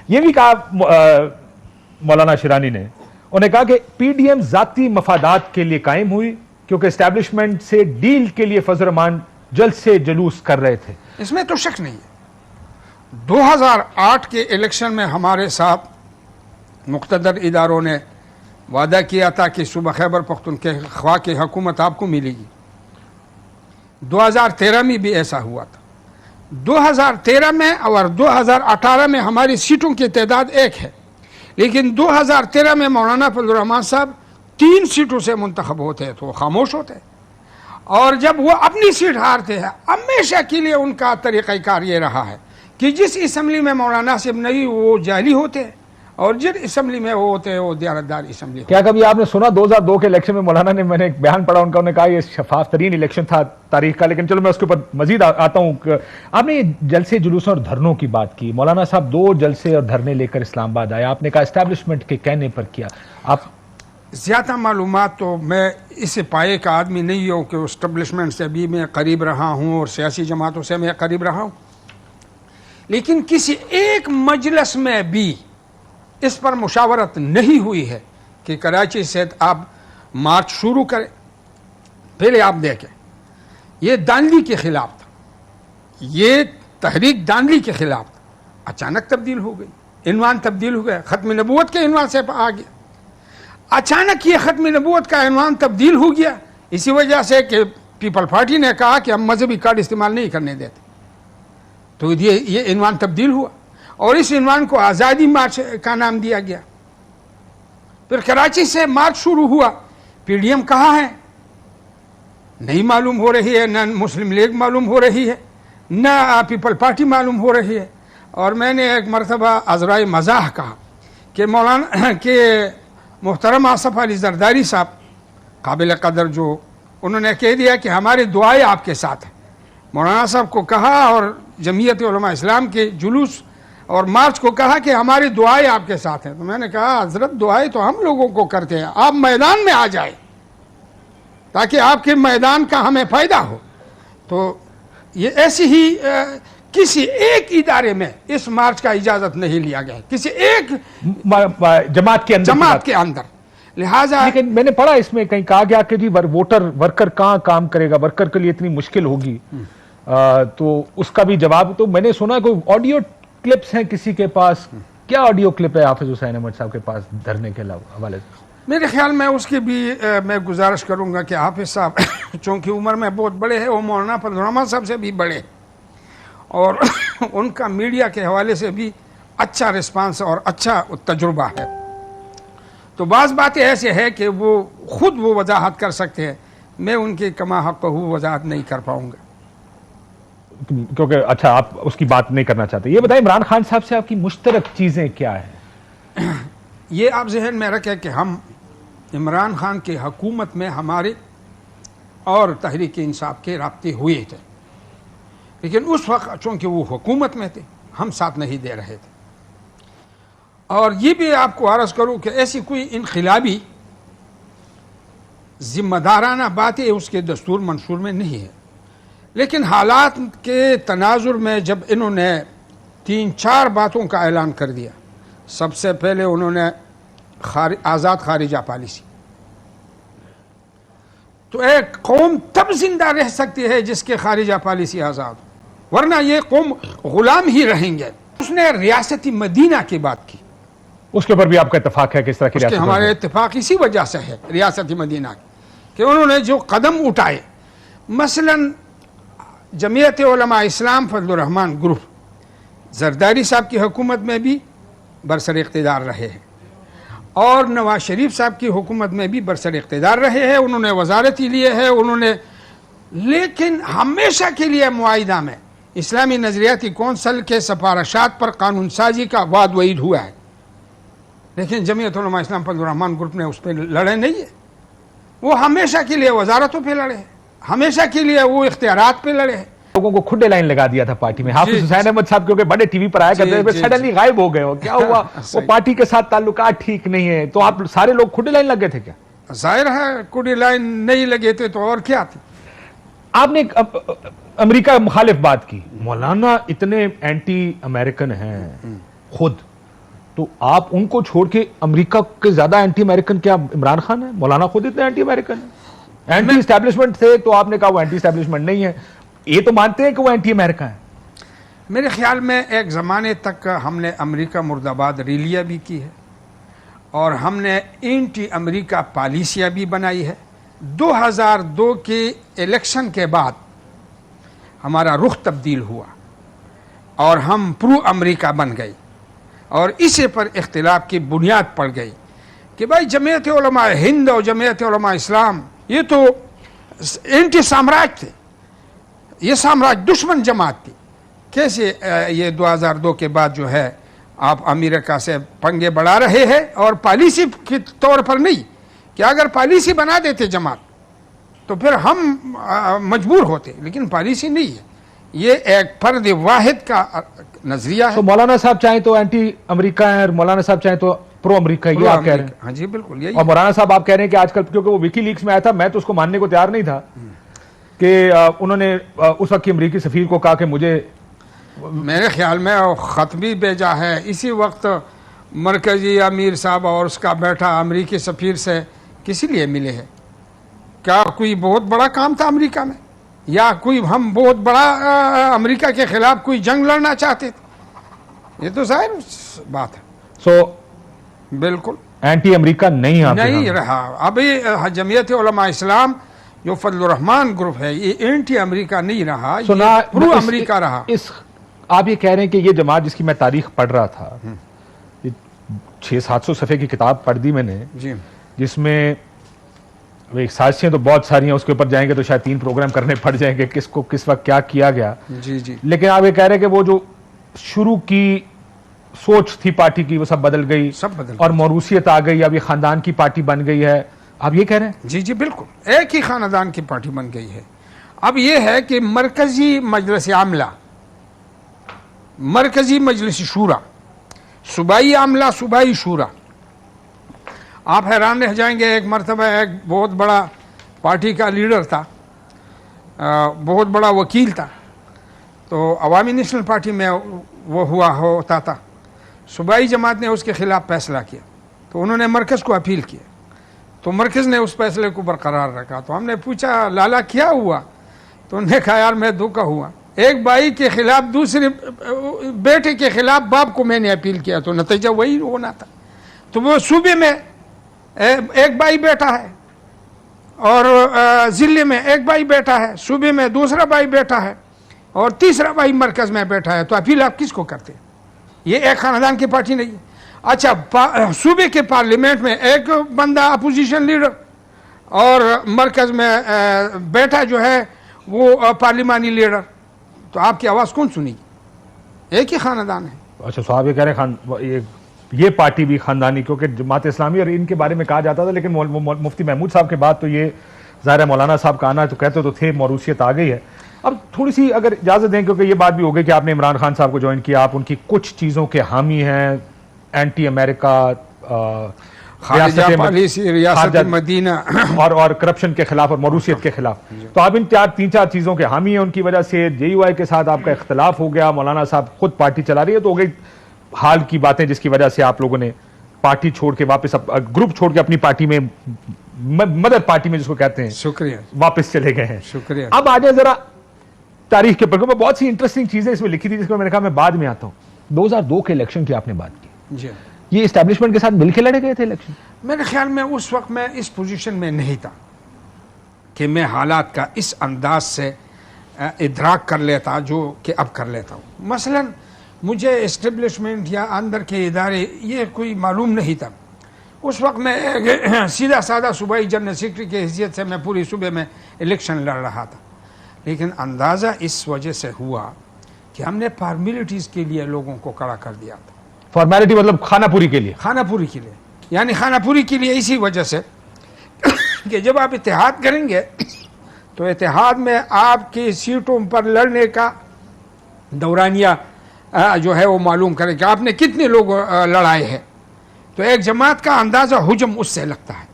یہ بھی کہا مولانا شیرانی نے، انہوں نے کہا کہ پی ڈی ایم ذاتی مفادات کے لیے قائم ہوئی کیونکہ اسٹیبلشمنٹ سے ڈیل کے لیے فضل الرحمان جلد سے جلوس کر رہے تھے. اس میں تو شک نہیں ہے. 2008 کے الیکشن میں ہمارے ساتھ مقتدر اداروں نے وعدہ کیا تھا کہ صوبہ خیبر پختونخوا کی حکومت آپ کو ملے گی. 2013 میں بھی ایسا ہوا تھا. 2013 میں اور 2018 میں ہماری سیٹوں کی تعداد ایک ہے، لیکن 2013 میں مولانا فضل الرحمان صاحب 3 سیٹوں سے منتخب ہوتے ہیں تو وہ خاموش ہوتے ہیں، اور جب وہ اپنی سیٹ ہارتے ہیں ہمیشہ کے لیے ان کا طریقہ کار یہ رہا ہے کہ جس اسمبلی میں مولانا صاحب نہیں وہ جعلی ہوتے ہیں، اور جن اسمبلی میں وہ ہوتے ہیں وہ دیانتدار اسمبلی. کیا کبھی آپ نے سنا 2002 کے الیکشن میں مولانا نے، میں نے ایک بیان پڑھا ان کا، انہوں نے کہا یہ شفاف ترین الیکشن تھا تاریخ کا، لیکن چلو میں اس کے اوپر مزید آتا ہوں. آپ نے جلسے جلوسوں اور دھرنوں کی بات کی. مولانا صاحب 2 جلسے اور دھرنے لے کر اسلام آباد آئے، آپ نے کہا اسٹیبلشمنٹ کے کہنے پر کیا. آپ زیادہ معلومات تو میں اس پائے کا آدمی نہیں ہوں کہ اسٹیبلشمنٹ سے بھی میں قریب رہا ہوں اور سیاسی جماعتوں سے میں قریب رہا ہوں، لیکن کسی ایک مجلس میں بھی اس پر مشاورت نہیں ہوئی ہے کہ کراچی سے آپ مارچ شروع کریں. پہلے آپ دیکھیں، یہ دانلی کے خلاف تھا، یہ تحریک دانلی کے خلاف تھا، اچانک تبدیل ہو گئی، عنوان تبدیل ہو گیا، ختم نبوت کے عنوان سے آ گیا. اچانک یہ ختم نبوت کا عنوان تبدیل ہو گیا اسی وجہ سے کہ پیپل پارٹی نے کہا کہ ہم مذہبی کارڈ استعمال نہیں کرنے دیتے، تو یہ عنوان تبدیل ہوا، اور اس عنوان کو آزادی مارچ کا نام دیا گیا. پھر کراچی سے مارچ شروع ہوا. پی ڈی ایم کہاں ہے؟ نہیں معلوم ہو رہی ہے، نہ مسلم لیگ معلوم ہو رہی ہے، نہ پیپل پارٹی معلوم ہو رہی ہے. اور میں نے ایک مرتبہ عذرائے مزاح کہا کہ مولانا کے محترم آصف علی زرداری صاحب قابل قدر، جو انہوں نے کہہ دیا کہ ہماری دعائیں آپ کے ساتھ ہیں. مولانا صاحب کو کہا اور جمعیت علماء اسلام کے جلوس اور مارچ کو کہا کہ ہماری دعائیں آپ کے ساتھ ہیں. تو میں نے کہا حضرت دعائیں تو ہم لوگوں کو کرتے ہیں، آپ میدان میں آ جائیں تاکہ آپ کے میدان کا ہمیں فائدہ ہو. تو یہ ایسی ہی کسی ایک ادارے میں اس مارچ کا اجازت نہیں لیا گیا، کسی ایک جماعت کے اندر. لہٰذا لیکن میں نے پڑھا اس میں کہیں کہا گیا کہ جی ورکر کہاں کام کرے گا، ورکر کے لیے اتنی مشکل ہوگی. تو اس کا بھی جواب، تو میں نے سنا کوئی آڈیو کلپس ہیں کسی کے پاس، کیا آڈیو کلپ ہے حافظ حسین احمد صاحب کے پاس دھرنے کے حوالے سے؟ میرے خیال میں اس کی بھی میں گزارش کروں گا کہ حافظ صاحب چونکہ عمر میں بہت بڑے ہیں، وہ مولانا فضل الرحمان صاحب سے بھی بڑے، اور ان کا میڈیا کے حوالے سے بھی اچھا رسپانس اور اچھا تجربہ ہے. تو بعض باتیں ایسے ہیں کہ وہ خود وہ وضاحت کر سکتے ہیں، میں ان کی کما حق وضاحت نہیں کر پاؤں گا کیونکہ اچھا آپ اس کی بات نہیں کرنا چاہتے. یہ بتائیں عمران خان صاحب سے آپ کی مشترک چیزیں کیا ہیں؟ یہ آپ ذہن میں رکھیں کہ ہم عمران خان کی حکومت میں ہمارے اور تحریک انصاف کے رابطے ہوئے تھے، لیکن اس وقت چونکہ وہ حکومت میں تھے ہم ساتھ نہیں دے رہے تھے. اور یہ بھی آپ کو عرض کروں کہ ایسی کوئی انقلابی ذمہ دارانہ باتیں اس کے دستور منشور میں نہیں ہے، لیکن حالات کے تناظر میں جب انہوں نے 3-4 باتوں کا اعلان کر دیا. سب سے پہلے انہوں نے آزاد خارجہ پالیسی. تو ایک قوم تب زندہ رہ سکتی ہے جس کے خارجہ پالیسی آزاد ہو، ورنہ یہ قوم غلام ہی رہیں گے. اس نے ریاستی مدینہ کی بات کی، اس کے اوپر بھی آپ کا اتفاق ہے کس طرح کی ریاست؟ ہمارے اتفاق اسی وجہ سے ہے ریاستی مدینہ کی کہ انہوں نے جو قدم اٹھائے، مثلا جمعیت علماء اسلام فضل الرحمان گروپ زرداری صاحب کی حکومت میں بھی برسر اقتدار رہے ہیں، اور نواز شریف صاحب کی حکومت میں بھی برسر اقتدار رہے ہیں. انہوں نے وزارتی لیے ہے، انہوں نے، لیکن ہمیشہ کے لیے معاہدہ میں اسلامی نظریاتی کونسل کے سفارشات پر قانون سازی کا وعد وعید ہوا ہے، لیکن جمعیت علماء اسلام فضل الرحمان گروپ نے اس پہ لڑے نہیں ہے. وہ ہمیشہ کے لیے وزارتوں پہ لڑے ہیں، ہمیشہ کے لیے وہ اختیارات پہ لڑے ہیں. لوگوں کو کھڈے لائن لگا دیا تھا پارٹی میں. حافظ حسین احمد صاحب کیونکہ بڑے ٹی وی پر آیا کرتے تھے، سڈنلی غائب ہو گئے ہو، کیا ہوا؟ وہ پارٹی کے ساتھ تعلقات ٹھیک نہیں ہے، تو آپ سارے لوگ کھڈے لائن لگ گئے تھے کیا؟ ظاہر ہے کھڈے لائن نہیں لگے تھے تو اور کیا تھی. آپ نے امریکہ مخالف بات کی. مولانا اتنے اینٹی امریکن ہیں خود، تو آپ ان کو چھوڑ کے امریکہ کے زیادہ اینٹی امریکن کیا عمران خان ہے؟ مولانا خود اتنے اینٹی امریکن ہیں. اینٹی اسٹیبلشمنٹ تھے تو آپ نے کہا وہ اینٹی اسٹیبلشمنٹ نہیں ہے. یہ تو مانتے ہیں کہ وہ اینٹی امریکہ ہیں. میرے خیال میں ایک زمانے تک ہم نے امریکہ مرد آباد ریلیاں بھی کی ہے اور ہم نے اینٹی امریکہ پالیسیاں بھی بنائی ہے. 2002 کے الیکشن کے بعد ہمارا رخ تبدیل ہوا اور ہم پرو امریکہ بن گئے اور اسے پر اختلاف کی بنیاد پڑ گئی کہ بھائی جمعیت علماء ہند اور جمعیت علماء اسلام یہ تو اینٹی سامراج تھے, یہ سامراج دشمن جماعت تھی. کیسے یہ 2002 کے بعد جو ہے آپ امریکہ سے پنگے بڑھا رہے ہیں اور پالیسی کے طور پر نہیں کہ اگر پالیسی بنا دیتے جماعت تو پھر ہم مجبور ہوتے, لیکن پالیسی نہیں ہے, یہ ایک فرد واحد کا نظریہ ہے. تو مولانا صاحب چاہیں تو اینٹی امریکہ ہیں اور مولانا صاحب چاہیں تو پرو امریکہ ہے, یہ آپ کہہ رہے ہیں؟ ہاں جی بالکل یہی. اور مولانا صاحب آپ کہہ رہے ہیں کہ آج کل کیونکہ وہ وکی لیکس میں آیا تھا, میں تو اس کو ماننے کو تیار نہیں تھا کہ انہوں نے اس وقت کی امریکی سفیر کو کہا کہ مجھے, میرے خیال میں خط بھی بھیجا ہے اسی وقت مرکزی امیر صاحب اور اس کا بیٹا امریکی سفیر سے کسی لیے ملے ہیں؟ کیا کوئی بہت بڑا کام تھا امریکہ میں یا کوئی ہم بہت بڑا امریکہ کے خلاف کوئی جنگ لڑنا چاہتے تھے؟ یہ تو ظاہر بات ہے. سو بالکل اینٹی امریکہ نہیں رہا. ابھی جمعیت علماء اسلام جو فضل الرحمان گروپ ہے یہ اینٹی امریکہ نہیں رہا, یہ پرو امریکہ رہا. آپ یہ کہہ رہے ہیں کہ یہ جماعت جس کی میں تاریخ پڑھ رہا تھا, 600-700 صفحے کی کتاب پڑھ دی میں نے, جی جس میں سازشیں تو بہت ساری ہیں, اس کے اوپر جائیں گے تو شاید 3 پروگرام کرنے پڑ جائیں گے کس کو کس وقت کیا کیا گیا. جی جی. لیکن آپ یہ کہہ رہے ہیں کہ وہ جو شروع کی سوچ تھی پارٹی کی وہ سب بدل گئی, اور موروثیت آ گئی, اب یہ خاندان کی پارٹی بن گئی ہے, آپ یہ کہہ رہے ہیں؟ جی جی بالکل, ایک ہی خاندان کی پارٹی بن گئی ہے. اب یہ ہے کہ مرکزی مجلس عاملہ, مرکزی مجلس شورا, صوبائی عاملہ, صوبائی شورا. آپ حیران رہ جائیں گے, ایک مرتبہ ایک بہت بڑا پارٹی کا لیڈر تھا, بہت بڑا وکیل تھا, تو عوامی نیشنل پارٹی میں وہ ہوتا تھا. صوبائی جماعت نے اس کے خلاف فیصلہ کیا تو انہوں نے مرکز کو اپیل کیا, تو مرکز نے اس فیصلے کو برقرار رکھا. تو ہم نے پوچھا لالا کیا ہوا, تو انہوں نے کہا یار میں دھوکا ہوا, ایک بھائی کے خلاف دوسرے بیٹے کے خلاف باپ کو میں نے اپیل کیا تو نتیجہ وہی ہونا تھا. تو وہ صوبے میں ایک بھائی بیٹا ہے اور ضلع میں ایک بھائی بیٹا ہے, صوبے میں دوسرا بھائی بیٹا ہے اور تیسرا بھائی مرکز میں بیٹھا ہے, تو اپیل آپ کس کو کرتے ہیں؟ یہ ایک خاندان کی پارٹی نہیں ہے. اچھا, صوبے کے پارلیمنٹ میں ایک بندہ اپوزیشن لیڈر اور مرکز میں بیٹا جو ہے وہ پارلیمانی لیڈر, تو آپ کی آواز کون سنی گی؟ ایک ہی خاندان ہے. اچھا صاحب یہ کہہ رہے ہیں یہ پارٹی بھی خاندانی, کیونکہ جماعت اسلامی اور ان کے بارے میں کہا جاتا تھا, لیکن مفتی محمود صاحب کے بعد تو یہ ظاہر ہے مولانا صاحب کا آنا تو کہتے تو تھے موروثیت آ گئی ہے. اب تھوڑی سی اگر اجازت دیں, کیونکہ یہ بات بھی ہو گئی کہ آپ نے عمران خان صاحب کو جوائن کیا, آپ ان کی کچھ چیزوں کے حامی ہیں, اینٹی امریکہ, خارجہ پالیسی, ریاست مدینہ اور کرپشن کے خلاف اور موروثیت کے خلاف, تو آپ ان 3-4 چیزوں کے حامی ہیں. ان کی وجہ سے JUI کے ساتھ آپ کا اختلاف ہو گیا, مولانا صاحب خود پارٹی چلا رہی ہے, تو ہو گئی حال کی باتیں جس کی وجہ سے آپ لوگوں نے پارٹی چھوڑ کے واپس گروپ چھوڑ کے اپنی پارٹی میں, مدر پارٹی میں جس کو کہتے ہیں, شکریہ, واپس چلے گئے ہیں. شکریہ. اب آ جائے ذرا تاریخ کے اوپر, بہت سی انٹرسٹنگ چیزیں اس میں لکھی تھی جس کو میں نے کہا میں بعد میں آتا ہوں. 2002 کے الیکشن کی آپ نے بات کی, جی یہ اسٹیبلشمنٹ کے ساتھ مل کے لڑے گئے تھے الیکشن؟ میرے خیال میں اس وقت میں اس پوزیشن میں نہیں تھا کہ میں حالات کا اس انداز سے ادراک کر لیتا جو کہ اب کر لیتا ہوں. مثلا مجھے اسٹیبلشمنٹ یا اندر کے ادارے یہ کوئی معلوم نہیں تھا. اس وقت میں سیدھا سادہ صوبائی جنرل سیکرٹری کی حیثیت سے میں پوری صوبے میں الیکشن لڑ رہا تھا, لیکن اندازہ اس وجہ سے ہوا کہ ہم نے فارمیلٹیز کے لیے لوگوں کو کھڑا کر دیا تھا. فارمیلٹی مطلب خانہ پوری کے لیے؟ خانہ پوری کے لیے, یعنی خانہ پوری کے لیے اسی وجہ سے کہ جب آپ اتحاد کریں گے تو اتحاد میں آپ کی سیٹوں پر لڑنے کا دورانیہ جو ہے وہ معلوم کرے کہ آپ نے کتنے لوگ لڑائے ہیں, تو ایک جماعت کا اندازہ حجم اس سے لگتا ہے.